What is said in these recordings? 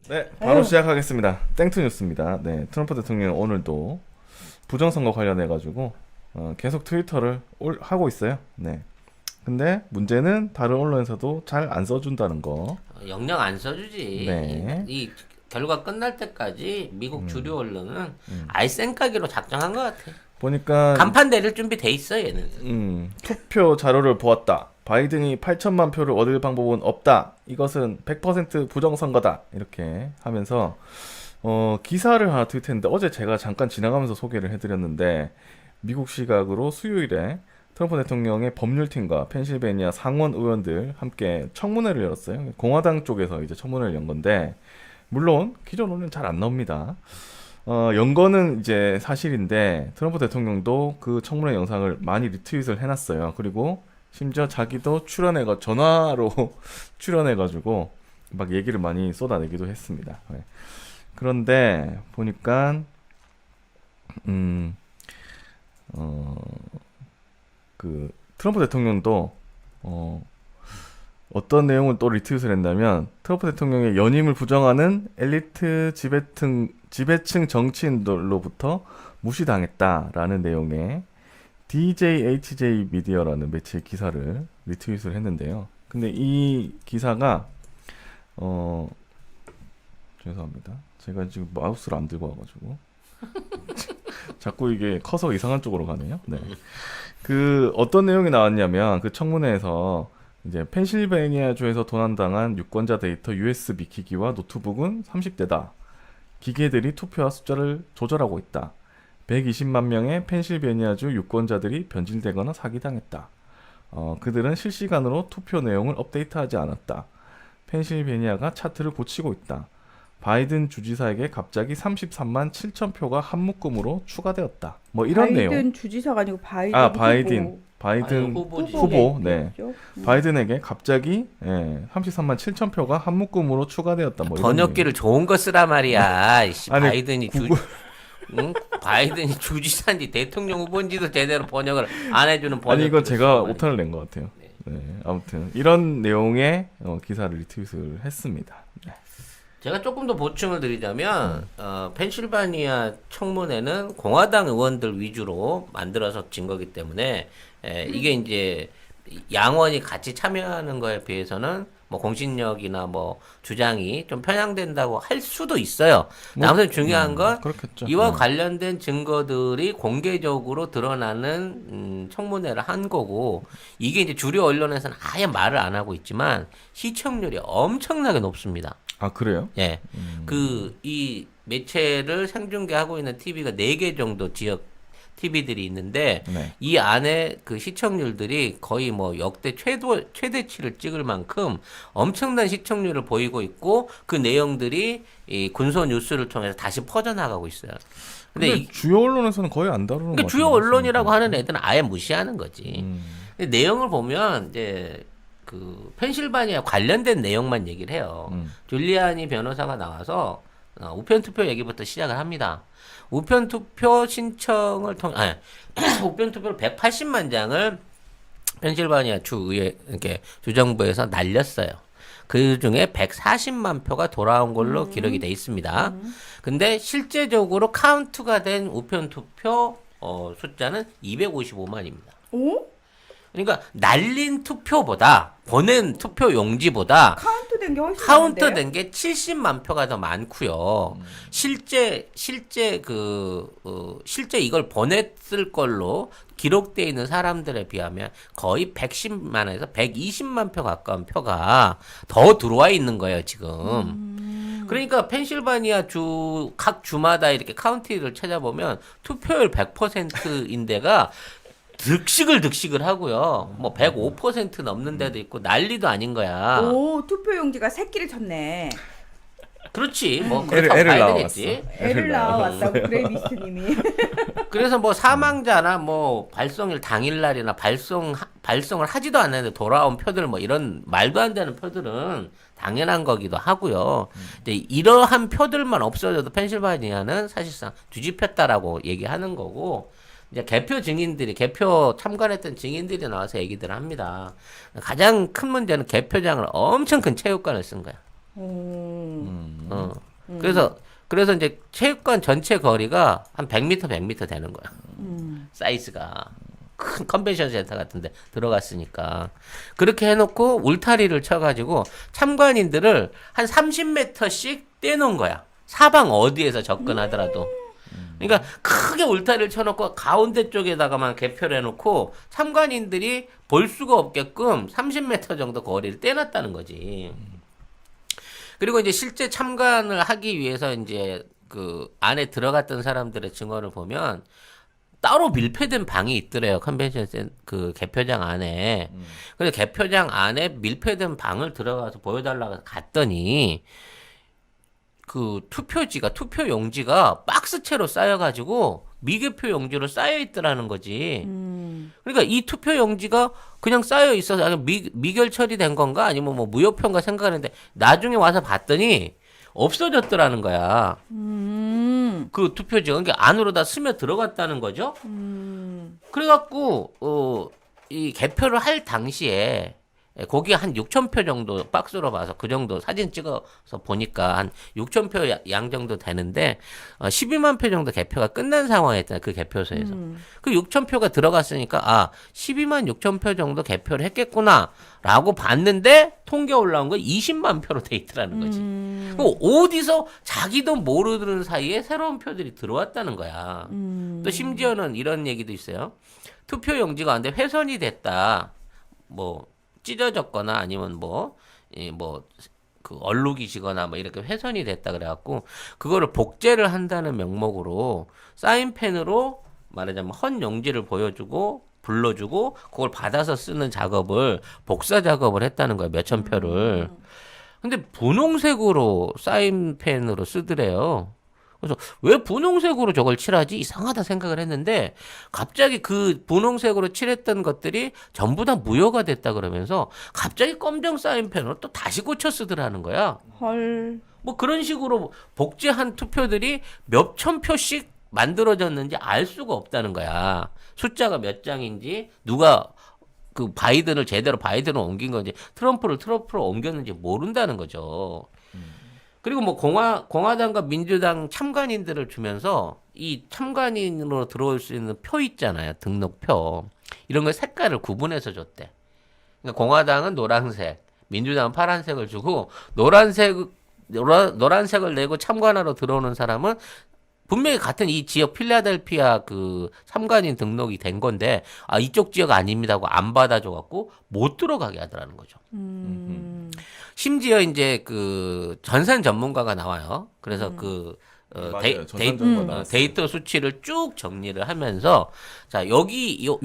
네, 바로 시작하겠습니다. 땡투 뉴스입니다. 네, 트럼프 대통령 오늘도 부정선거 관련해가지고 계속 트위터를 하고 있어요. 네. 근데 문제는 다른 언론에서도 잘 안 써준다는 거. 영영 안 써주지. 네. 이 결과 끝날 때까지 미국 주류 언론은 아예 쌩까기로 작정한 것 같아. 보니까 간판 내릴 준비 돼 있어 얘는. 투표 자료를 보았다. 바이든이 8천만 표를 얻을 방법은 없다. 이것은 100% 부정선거다. 이렇게 하면서 기사를 하나 트윗했는데 어제 제가 잠깐 지나가면서 소개를 해드렸는데 미국 시각으로 수요일에 트럼프 대통령의 법률팀과 펜실베니아 상원 의원들 함께 청문회를 열었어요. 공화당 쪽에서 이제 청문회를 연 건데 물론 기존으로는 잘 안 나옵니다. 연거는 이제 사실인데 트럼프 대통령도 그 청문회 영상을 많이 리트윗을 해놨어요. 그리고 심지어 자기도 전화로 출연해가지고 막 얘기를 많이 쏟아내기도 했습니다. 네. 그런데 보니까 그 트럼프 대통령도 어떤 내용을 또 리트윗을 했냐면 트럼프 대통령의 연임을 부정하는 엘리트 지배층 정치인들로부터 무시당했다라는 내용의 DJHJ 미디어라는 매체의 기사를 리트윗을 했는데요. 근데 이 기사가 죄송합니다. 제가 지금 마우스를 안 들고 와가지고 자꾸 이게 커서 이상한 쪽으로 가네요. 네. 그 어떤 내용이 나왔냐면 그 청문회에서 이제 펜실베니아주에서 도난당한 유권자 데이터 USB 기기와 노트북은 30대다. 기계들이 투표와 숫자를 조절하고 있다. 120만 명의 펜실베니아주 유권자들이 변질되거나 사기당했다. 그들은 실시간으로 투표 내용을 업데이트하지 않았다. 펜실베니아가 차트를 고치고 있다. 바이든 주지사에게 갑자기 33만 7천 표가 한 묶음으로 추가되었다. 뭐 이런 내용. 바이든 주지사가 아니고 바이든 바이든 후보지. 후보. 네. 후보죠. 바이든에게 갑자기 33만 7천 표가 한 묶음으로 추가되었다. 뭐 이런 번역기를 좋은 거 쓰라 말이야. 이씨, 아니, 바이든이 응? 바이든이 주지사인지 대통령 후보인지도 제대로 번역을 안 해주는 번역. 아니 이건 제가 오타를 낸 것 같아요. 네. 아무튼 이런 내용의 기사를 리트윗을 했습니다. 네. 제가 조금 더 보충을 드리자면 펜실바니아 청문회는 공화당 의원들 위주로 만들어진 거기 때문에 이게 이제 양원이 같이 참여하는 거에 비해서는 뭐 공신력이나 뭐 주장이 좀 편향된다고 할 수도 있어요. 아무튼 중요한 건 그렇겠죠. 이와 관련된 증거들이 공개적으로 드러나는 청문회를 한 거고 이게 이제 주류 언론에서는 아예 말을 안 하고 있지만 시청률이 엄청나게 높습니다. 아 그래요? 예. 이 매체를 생중계하고 있는 TV가 4개 정도 지역 TV들이 있는데 네. 이 안에 그 시청률들이 거의 뭐 역대 최대치를 찍을 만큼 엄청난 시청률을 보이고 있고 그 내용들이 이 군소 뉴스를 통해서 다시 퍼져나가고 있어요. 근데 주요 언론에서는 거의 안 다루는 그러니까 것 주요 같아요. 언론이라고 하는 애들은 아예 무시하는 거지. 근데 내용을 보면 이제 그 펜실바니아 관련된 내용만 얘기를 해요. 줄리아니 변호사가 나와서 우편 투표 얘기부터 시작을 합니다. 우편 투표 신청을 통해 우편 투표를 180만 장을 펜실바니아 주의회 이렇게 주정부에서 날렸어요. 그 중에 140만 표가 돌아온 걸로 기록이 돼 있습니다. 근데 실제적으로 카운트가 된 우편 투표 숫자는 255만입니다. 오? 그러니까 날린 투표보다 보낸 투표 용지보다 카운트된 게 훨씬 카운트된 게 70만 표가 더 많고요. 실제 이걸 보냈을 걸로 기록되어 있는 사람들에 비하면 거의 110만에서 120만 표 가까운 표가 더 들어와 있는 거예요, 지금. 그러니까 펜실바니아 각 주마다 이렇게 카운티를 찾아보면 투표율 100%인데가 득식을 하고요. 뭐 105% 넘는 데도 있고 난리도 아닌 거야. 오, 투표용지가 새끼를 쳤네. 그렇지. 뭐 애를 그렇다고 봐야 낳아왔어. 되겠지. 애를 낳아왔다고 그레이미스님이. 그래서 뭐 사망자나 뭐 발송일 당일날이나 발송을 하지도 않았는데 돌아온 표들 뭐 이런 말도 안 되는 표들은 당연한 거기도 하고요. 근데 이러한 표들만 없어져도 펜실바니아는 사실상 뒤집혔다라고 얘기하는 거고 이제 개표 참관했던 증인들이 나와서 얘기들을 합니다. 가장 큰 문제는 개표장을 엄청 큰 체육관을 쓴 거야. 그래서 이제 체육관 전체 거리가 한 100m 되는 거야. 사이즈가. 큰 컨벤션 센터 같은데 들어갔으니까. 그렇게 해놓고 울타리를 쳐가지고 참관인들을 한 30m씩 떼놓은 거야. 사방 어디에서 접근하더라도. 그러니까 크게 울타리를 쳐놓고 가운데 쪽에다가만 개표를 해놓고 참관인들이 볼 수가 없게끔 30m 정도 거리를 떼놨다는 거지. 그리고 이제 실제 참관을 하기 위해서 이제 그 안에 들어갔던 사람들의 증언을 보면 따로 밀폐된 방이 있더래요. 컨벤션 그 개표장 안에. 그래서 개표장 안에 밀폐된 방을 들어가서 보여달라고 갔더니 그 투표 용지가 박스채로 쌓여가지고 미개표 용지로 쌓여 있더라는 거지. 그러니까 이 투표 용지가 그냥 쌓여 있어서 미결 처리된 건가 아니면 뭐 무효표인가 생각하는데 나중에 와서 봤더니 없어졌더라는 거야. 그 투표지가 그러니까 안으로 다 스며 들어갔다는 거죠. 그래갖고 이 개표를 할 당시에 거기 한 6,000표 정도 박스로 봐서 그 정도 사진 찍어서 보니까 한 6,000표 양 정도 되는데 12만 표 정도 개표가 끝난 상황이었잖아요. 그 개표소에서. 그 6,000표가 들어갔으니까 12만 6,000표 정도 개표를 했겠구나 라고 봤는데 통계 올라온 거 20만 표로 돼 있더라는 거지. 어디서 자기도 모르는 사이에 새로운 표들이 들어왔다는 거야. 또 심지어는 이런 얘기도 있어요. 투표 용지가 근데 훼손이 됐다. 뭐 찢어졌거나 아니면 그 얼룩이 지거나 뭐 이렇게 훼손이 됐다 그래갖고 그거를 복제를 한다는 명목으로 사인펜으로 말하자면 헌 용지를 보여주고 불러주고 그걸 받아서 쓰는 작업을 복사 작업을 했다는 거야. 몇천 표를. 근데 분홍색으로 사인펜으로 쓰더래요. 그래서 왜 분홍색으로 저걸 칠하지? 이상하다 생각을 했는데 갑자기 그 분홍색으로 칠했던 것들이 전부 다 무효가 됐다 그러면서 갑자기 검정 사인펜으로 또 다시 고쳐 쓰더라는 거야. 헐. 뭐 그런 식으로 복제한 투표들이 몇천 표씩 만들어졌는지 알 수가 없다는 거야. 숫자가 몇 장인지 누가 그 바이든을 옮긴 건지 트럼프를 옮겼는지 모른다는 거죠. 그리고 뭐 공화당과 민주당 참관인들을 주면서 이 참관인으로 들어올 수 있는 표 있잖아요. 등록표. 이런 걸 색깔을 구분해서 줬대. 그러니까 공화당은 노란색, 민주당은 파란색을 주고 노란색을 내고 참관하러 들어오는 사람은 분명히 같은 이 지역 필라델피아 그 참관인 등록이 된 건데 이쪽 지역 아닙니다 하고 안 받아줘 갖고 못 들어가게 하더라는 거죠. 심지어 이제 그 전산 전문가가 나와요. 그래서 맞아요. 데이터 수치를 쭉 정리를 하면서 자 여기 요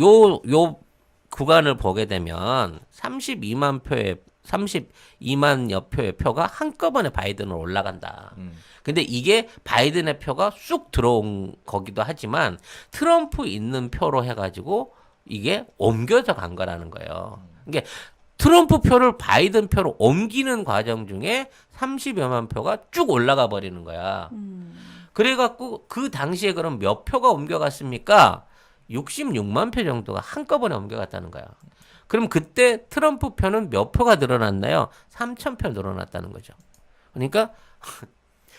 구간을 보게 되면 32만여 표의 표가 한꺼번에 바이든으로 올라간다. 근데 이게 바이든의 표가 쑥 들어온 거기도 하지만 트럼프 있는 표로 해가지고 이게 옮겨져 간 거라는 거예요. 그러니까 트럼프 표를 바이든 표로 옮기는 과정 중에 30여만 표가 쭉 올라가 버리는 거야. 그래갖고 그 당시에 그럼 몇 표가 옮겨갔습니까? 66만 표 정도가 한꺼번에 옮겨갔다는 거야. 그럼 그때 트럼프 표는 몇 표가 늘어났나요? 3,000표 늘어났다는 거죠. 그러니까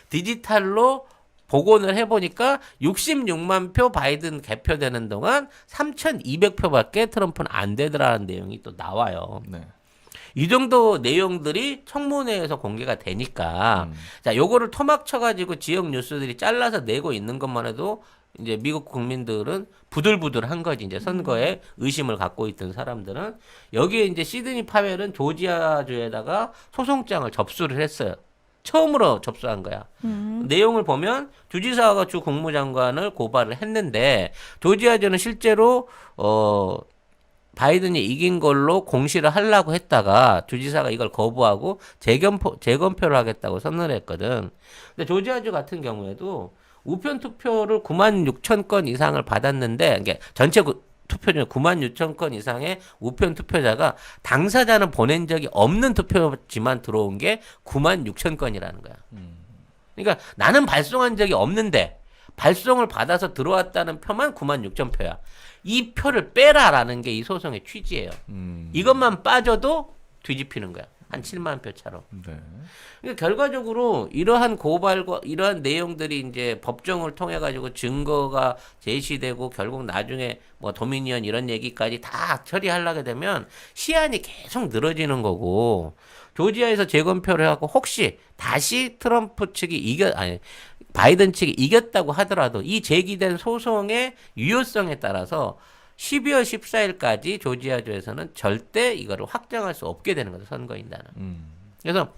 디지털로 복원을 해보니까 66만 표 바이든 개표되는 동안 3,200표밖에 트럼프는 안 되더라는 내용이 또 나와요. 네. 이 정도 내용들이 청문회에서 공개가 되니까 자 요거를 토막 쳐가지고 지역 뉴스들이 잘라서 내고 있는 것만 해도 이제 미국 국민들은 부들부들한 거지. 이제 선거에 의심을 갖고 있던 사람들은 여기에 이제 시드니 파웰은 조지아주에다가 소송장을 접수를 했어요. 처음으로 접수한 거야. 내용을 보면 주지사가 주 국무장관을 고발을 했는데 조지아주는 실제로 바이든이 이긴 걸로 공시를 하려고 했다가 주지사가 이걸 거부하고 재검표를 하겠다고 선언을 했거든. 근데 조지아주 같은 경우에도 우편 투표를 9만 6천 건 이상을 받았는데 그러니까 전체 투표 중에 9만 6천 건 이상의 우편 투표자가 당사자는 보낸 적이 없는 투표지만 들어온 게 9만 6천 건이라는 거야. 그러니까 나는 발송한 적이 없는데 발송을 받아서 들어왔다는 표만 9만 6천 표야. 이 표를 빼라라는 게 이 소송의 취지예요. 이것만 빠져도 뒤집히는 거야. 한 7만 표 차로. 네. 그러니까 결과적으로 이러한 고발과 이러한 내용들이 이제 법정을 통해 가지고 증거가 제시되고 결국 나중에 뭐 도미니언 이런 얘기까지 다 처리하려게 되면 시한이 계속 늘어지는 거고 조지아에서 재검표를 해갖고 혹시 다시 트럼프 측이 바이든 측이 이겼다고 하더라도 이 제기된 소송의 유효성에 따라서 12월 14일까지 조지아주에서는 절대 이거를 확정할 수 없게 되는 거죠. 선거인단은. 그래서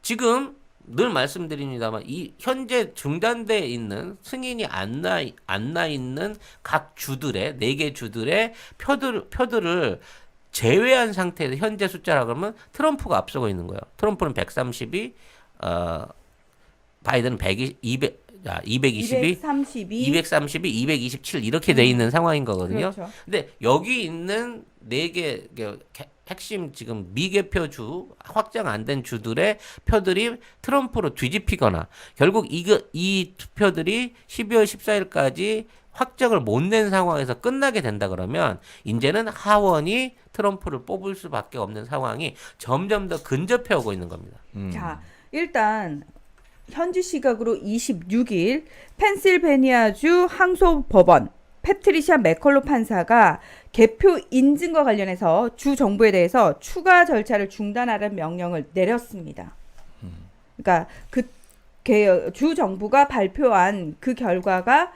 지금 늘 말씀드립니다만 이 현재 중단돼 있는 승인이 안 나 있는 각 주들의 4개 주들의 표들을 제외한 상태에서 현재 숫자라 그러면 트럼프가 앞서고 있는 거예요. 트럼프는 132, 바이든은 222, 227 이렇게 돼 있는 상황인 거거든요. 그렇죠. 근데 여기 있는 4개 핵심 지금 미개표주 확정 안 된 주들의 표들이 트럼프로 뒤집히거나 결국 이 투표들이 12월 14일까지 확정을 못 낸 상황에서 끝나게 된다 그러면 이제는 하원이 트럼프를 뽑을 수밖에 없는 상황이 점점 더 근접해 오고 있는 겁니다. 자, 일단 현지 시각으로 26일 펜실베니아주 항소법원 패트리샤 맥컬로 판사가 개표 인증과 관련해서 주 정부에 대해서 추가 절차를 중단하라는 명령을 내렸습니다. 그러니까 주 정부가 발표한 그 결과가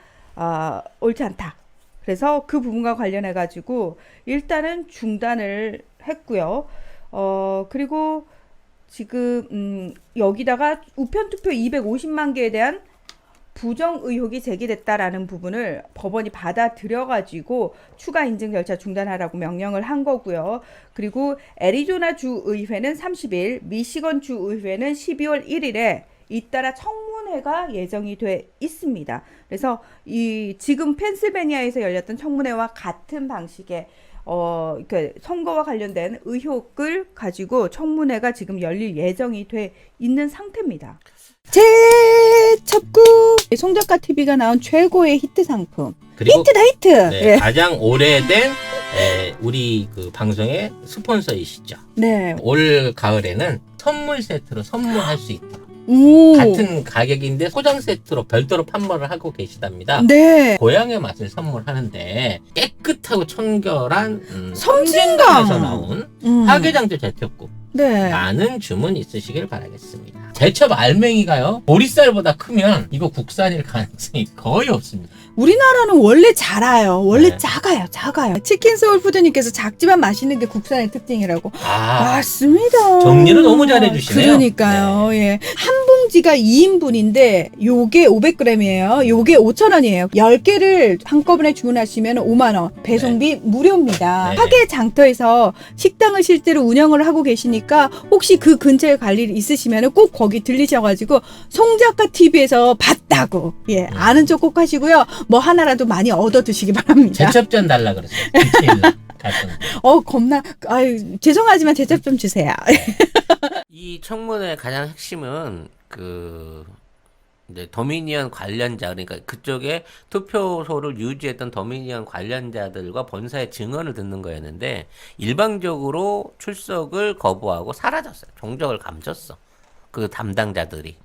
옳지 않다. 그래서 그 부분과 관련해 가지고 일단은 중단을 했고요. 그리고 지금 여기다가 우편 투표 250만 개에 대한 부정 의혹이 제기됐다라는 부분을 법원이 받아들여 가지고 추가 인증 절차 중단하라고 명령을 한 거고요. 그리고 애리조나 주 의회는 30일, 미시건 주 의회는 12월 1일에 잇따라 청문회가 예정이 돼 있습니다. 그래서 이 지금 펜실베니아에서 열렸던 청문회와 같은 방식의 선거와 관련된 의혹을 가지고 청문회가 지금 열릴 예정이 돼 있는 상태입니다. 재첩구 송작가 TV가 나온 최고의 히트 상품. 그리고 히트다 히트. 네, 네. 가장 오래된 우리 그 방송의 스폰서이시죠. 네. 올 가을에는 선물 세트로 선물할 수 있다. 오. 같은 가격인데 소장 세트로 별도로 판매를 하고 계시답니다. 네. 고향의 맛을 선물하는데 깨끗하고 청결한 섬진강. 섬진강에서 나온 화개장터 제첩국 네. 많은 주문 있으시길 바라겠습니다. 제첩 알맹이가요 보리쌀보다 크면 이거 국산일 가능성이 거의 없습니다. 우리나라는 원래 작아요. 원래 네. 작아요. 치킨 소울푸드님께서 작지만 맛있는 게 국산의 특징이라고. 맞습니다. 정리를 너무 잘해주시네요. 그러니까요. 예. 한 봉지가 2인분인데 요게 500g이에요. 요게 5,000원이에요. 10개를 한꺼번에 주문하시면 5만 원. 배송비 무료입니다. 네. 화계 장터에서 식당을 실제로 운영을 하고 계시니까 혹시 그 근처에 갈 일 있으시면 꼭 거기 들리셔가지고 송작가 TV에서 봤다고 아는 척 꼭 하시고요. 뭐 하나라도 많이 얻어 드시기 바랍니다. 제첩전 달라 그러세요. 겁나 죄송하지만 제첩 좀 주세요. 이 청문회 가장 핵심은 이제 도미니언 관련자 그러니까 그쪽에 투표소를 유지했던 도미니언 관련자들과 본사의 증언을 듣는 거였는데 일방적으로 출석을 거부하고 사라졌어요. 종적을 감췄어. 그 담당자들이.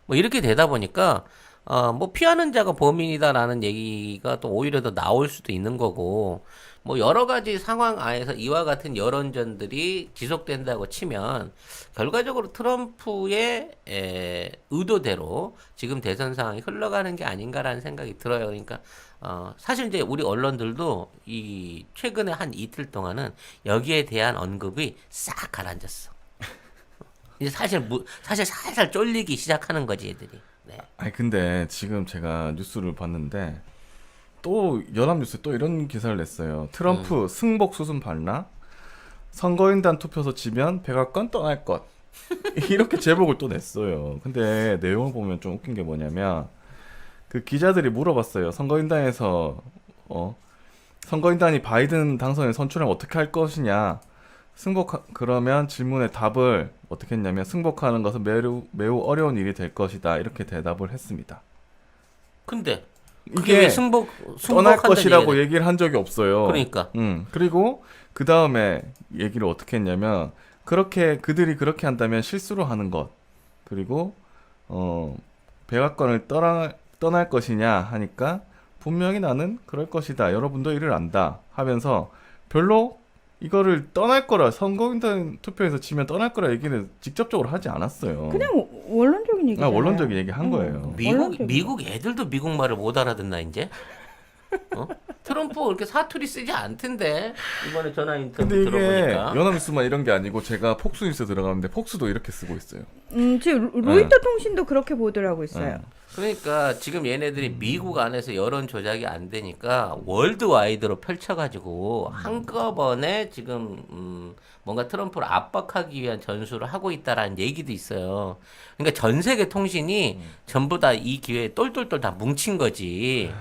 뭐 이렇게 되다 보니까 뭐 피하는 자가 범인이다라는 얘기가 또 오히려 더 나올 수도 있는 거고 뭐 여러 가지 상황 안에서 이와 같은 여론전들이 지속된다고 치면 결과적으로 트럼프의 의도대로 지금 대선 상황이 흘러가는 게 아닌가라는 생각이 들어요. 그러니까 사실 이제 우리 언론들도 이 최근에 한 이틀 동안은 여기에 대한 언급이 싹 가라앉았어. 이제 사실 살살 쫄리기 시작하는 거지 애들이. 네. 아니 근데 지금 제가 뉴스를 봤는데 또 연합뉴스에 또 이런 기사를 냈어요. 트럼프 승복 수순 밟나? 선거인단 투표소 지면 백악관 떠날 것. 이렇게 제목을 또 냈어요. 근데 내용을 보면 좀 웃긴 게 뭐냐면 그 기자들이 물어봤어요. 선거인단에서 선거인단이 바이든 당선에 선출하면 어떻게 할 것이냐. 그러면 질문의 답을 어떻게 했냐면 승복하는 것은 매우 어려운 일이 될 것이다. 이렇게 대답을 했습니다. 근데 그게 이게 왜 떠날 것이라고 얘기를 한 적이 없어요. 그러니까. 그리고 그 다음에 얘기를 어떻게 했냐면 그렇게 그들이 그렇게 한다면 실수로 하는 것 그리고 백악관을 떠날 것이냐 하니까 분명히 나는 그럴 것이다. 여러분도 이를 안다 하면서 별로 이거를 떠날 거라 선거인단 투표에서 치면 떠날 거라 얘기는 직접적으로 하지 않았어요. 그냥 원론적인 얘기잖아요. 원론적인 얘기 한 거예요. 미국 애들도 미국 말을 못 알아듣나 이제? 트럼프 그렇게 사투리 쓰지 않던데 이번에 전화 인터뷰 근데 이게 들어보니까. 연합뉴스만 이런 게 아니고 제가 폭스뉴스 들어가는데 폭스도 이렇게 쓰고 있어요. 지금 로이터 통신도 그렇게 보도를 하고 있어요. 그러니까 지금 얘네들이 미국 안에서 여론 조작이 안 되니까 월드와이드로 펼쳐가지고 한꺼번에 지금 뭔가 트럼프를 압박하기 위한 전술을 하고 있다라는 얘기도 있어요. 그러니까 전 세계 통신이 전부 다 이 기회에 똘똘똘 다 뭉친 거지.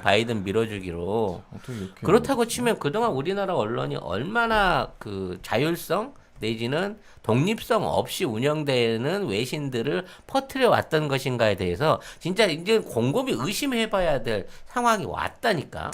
바이든 밀어주기로. 어떻게 이렇게 그렇다고 치면 그동안 우리나라 언론이 얼마나 그 자율성 내지는 독립성 없이 운영되는 외신들을 퍼뜨려 왔던 것인가에 대해서 진짜 이제 곰곰이 의심해봐야 될 상황이 왔다니까.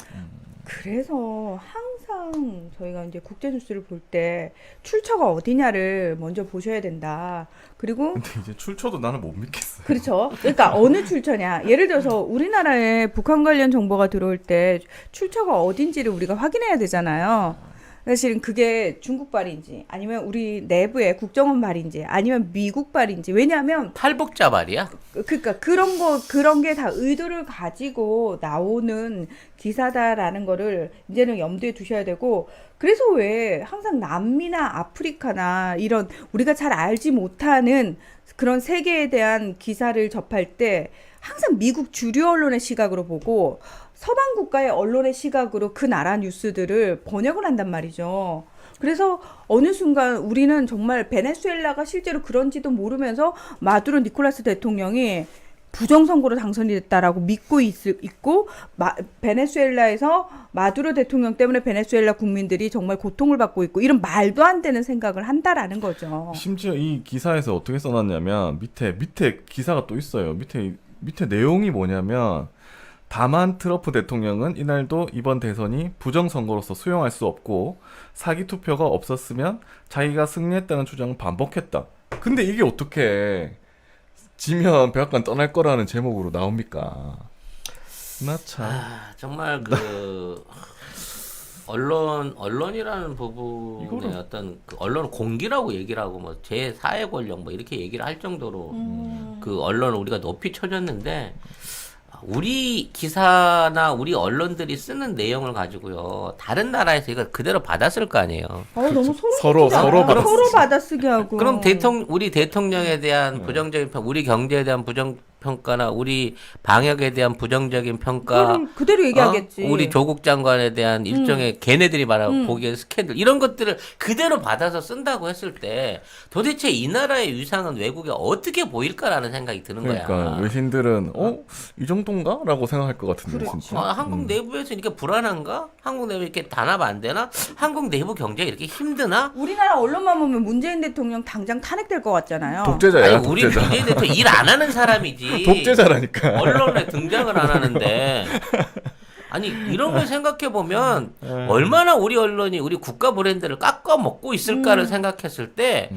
그래서 항상 저희가 이제 국제 뉴스를 볼 때 출처가 어디냐를 먼저 보셔야 된다. 그리고 근데 이제 출처도 나는 못 믿겠어요. 그렇죠. 그러니까 어느 출처냐. 예를 들어서 우리나라에 북한 관련 정보가 들어올 때 출처가 어딘지를 우리가 확인해야 되잖아요. 사실은 그게 중국발인지 아니면 우리 내부의 국정원 발인지 아니면 미국 발인지. 왜냐하면 탈북자 말이야. 그러니까 그런 게 다 의도를 가지고 나오는 기사다라는 거를 이제는 염두에 두셔야 되고, 그래서 왜 항상 남미나 아프리카나 이런 우리가 잘 알지 못하는 그런 세계에 대한 기사를 접할 때 항상 미국 주류 언론의 시각으로 보고 서방 국가의 언론의 시각으로 그 나라 뉴스들을 번역을 한단 말이죠. 그래서 어느 순간 우리는 정말 베네수엘라가 실제로 그런지도 모르면서 마두로 니콜라스 대통령이 부정선거로 당선이 됐다라고 믿고 있고 베네수엘라에서 마두로 대통령 때문에 베네수엘라 국민들이 정말 고통을 받고 있고 이런 말도 안 되는 생각을 한다라는 거죠. 심지어 이 기사에서 어떻게 써놨냐면 밑에 기사가 또 있어요. 밑에 내용이 뭐냐면 다만 트럼프 대통령은 이날도 이번 대선이 부정선거로서 수용할 수 없고 사기투표가 없었으면 자기가 승리했다는 주장을 반복했다. 근데 이게 어떻게 지면 백악관 떠날 거라는 제목으로 나옵니까? 나 참. 정말 그 언론이라는 부분의 이거를- 어떤 그 언론 공기라고 얘기를 하고 뭐 제4의 권력 뭐 이렇게 얘기를 할 정도로 그 언론을 우리가 높이 쳐줬는데 우리 기사나 우리 언론들이 쓰는 내용을 가지고요 다른 나라에서 이걸 그대로 받았을 거 아니에요. 너무 서로 서로 받았어. 받아쓰게 하고. 그럼 우리 대통령에 대한 부정적인 평, 우리 경제에 대한 부정평가나 우리 방역에 대한 부정적인 평가, 그대로 얘기하겠지. 우리 조국 장관에 대한 일종의 걔네들이 말하고 보기엔 스캔들 이런 것들을 그대로 받아서 쓴다고 했을 때 도대체 이 나라의 위상은 외국에 어떻게 보일까라는 생각이 드는 그러니까 거야. 외신들은 이 정도인가? 라고 생각할 것 같은데 진짜. 한국 내부에서 이렇게 불안한가? 한국 내부 이렇게 단합 안 되나? 한국 내부 경제가 이렇게 힘드나? 우리나라 언론만 보면 문재인 대통령 당장 탄핵될 것 같잖아요. 독재자야. 아니, 우리 독재자. 문재인 대통령 일 안 하는 사람이지. 독재자라니까. 언론에 등장을 안 하는데. 아니 이런 걸 생각해 보면 얼마나 우리 언론이 우리 국가 브랜드를 깎아 먹고 있을까를 생각했을 때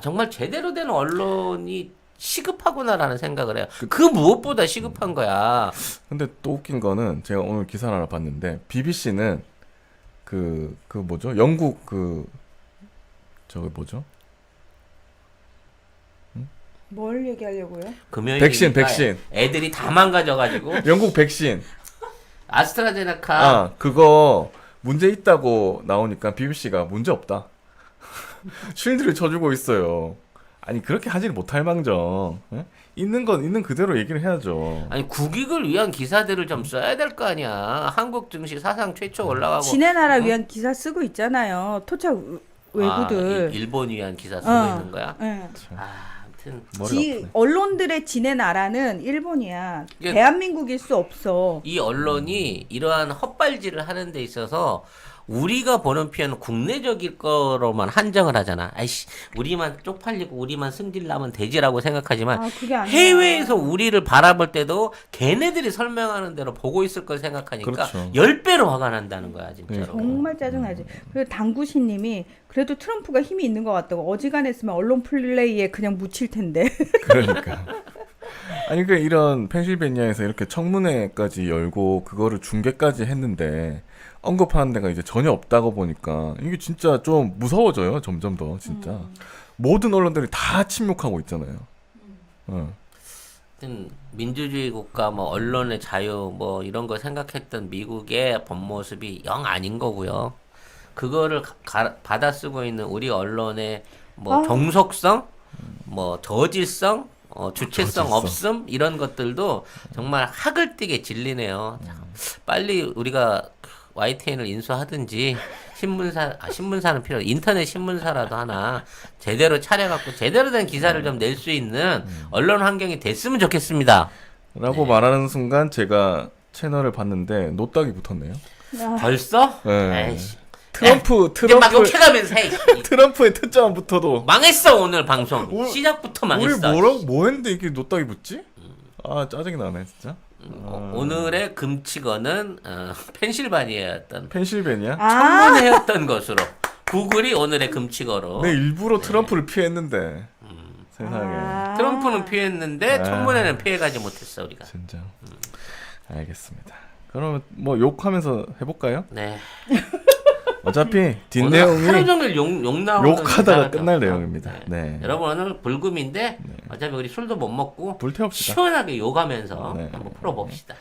정말 제대로 된 언론이 시급하구나라는 생각을 해요. 그 무엇보다 시급한 거야. 근데 또 웃긴 거는 제가 오늘 기사를 하나 봤는데 BBC는 그 뭐죠? 영국 저거 뭐죠? 뭘 얘기하려고요? 금요일 백신. 애들이 다 망가져가지고 영국 백신. 아스트라제네카 그거 문제 있다고 나오니까 BBC가 문제 없다. 쉴드를 쳐주고 있어요. 아니 그렇게 하지를 못할 망정. 예? 있는 건 있는 그대로 얘기를 해야죠. 아니 국익을 위한 기사들을 좀 써야 될 거 아니야. 한국 증시 사상 최초 올라가고 지네 나라 위한 기사 쓰고 있잖아요. 토착 외구들. 일본 위한 기사 쓰고 있는 거야. 네. 아무튼 언론들의 지네 나라는 일본이야. 이게- 대한민국일 수 없어. 이 언론이 이러한 헛발질을 하는 데 있어서 우리가 보는 피해는 국내적일 거로만 한정을 하잖아. 아이씨, 우리만 쪽팔리고 우리만 승질나면 되지라고 생각하지만 그게 아니야. 해외에서 우리를 바라볼 때도 걔네들이 설명하는 대로 보고 있을 걸 생각하니까 그렇죠. 10배로 화가 난다는 거야, 진짜로. 정말 짜증나지. 그리고 당구신님이 그래도 트럼프가 힘이 있는 것 같다고. 어지간했으면 언론 플레이에 그냥 묻힐 텐데. 그러니까. 아니 그 이런 펜실베니아에서 이렇게 청문회까지 열고 그거를 중계까지 했는데 언급하는 데가 이제 전혀 없다고 보니까 이게 진짜 좀 무서워져요. 점점 더 진짜 모든 언론들이 다 침묵하고 있잖아요. 하여튼 민주주의 국가 뭐 언론의 자유 뭐 이런 거 생각했던 미국의 본 모습이 영 아닌 거고요. 그거를 받아 쓰고 있는 우리 언론의 뭐 정속성, 뭐 저질성, 주체성 없음 이런 것들도 정말 학을 띠게 질리네요. 참, 빨리 우리가 YTN을 인수하든지 신문사는 필요 인터넷 신문사라도 하나 제대로 차려갖고 제대로 된 기사를 좀 낼 수 있는 언론 환경이 됐으면 좋겠습니다. 라고 말하는 순간 제가 채널을 봤는데 노딱이 붙었네요. 벌써? 네. 에이씨. 트럼프 막 욕해가면서 해. 트럼프의 특정한 붙어도 망했어 오늘 방송. 시작부터 망했어. 우리 뭐 했는데 이게 노딱이 붙지? 아 짜증이 나네 진짜. 오늘의 금치거는 펜실바니아였던 펜실베니아? 청문회였던 것으로 구글이 오늘의 금치거로. 내 일부러 트럼프를 피했는데 세상에 트럼프는 피했는데 청문회는 피해가지 못했어 우리가. 진짜. 알겠습니다. 그러면 뭐 욕하면서 해볼까요? 네. 어차피 오늘 하루 뒷내용이 종일 욕 나오는 욕하다가 기사를 끝날 좀- 내용입니다. 네. 여러분 오늘 불금인데 어차피 우리 술도 못 먹고 불태웁시다. 시원하게 욕하면서 네. 한번 풀어봅시다.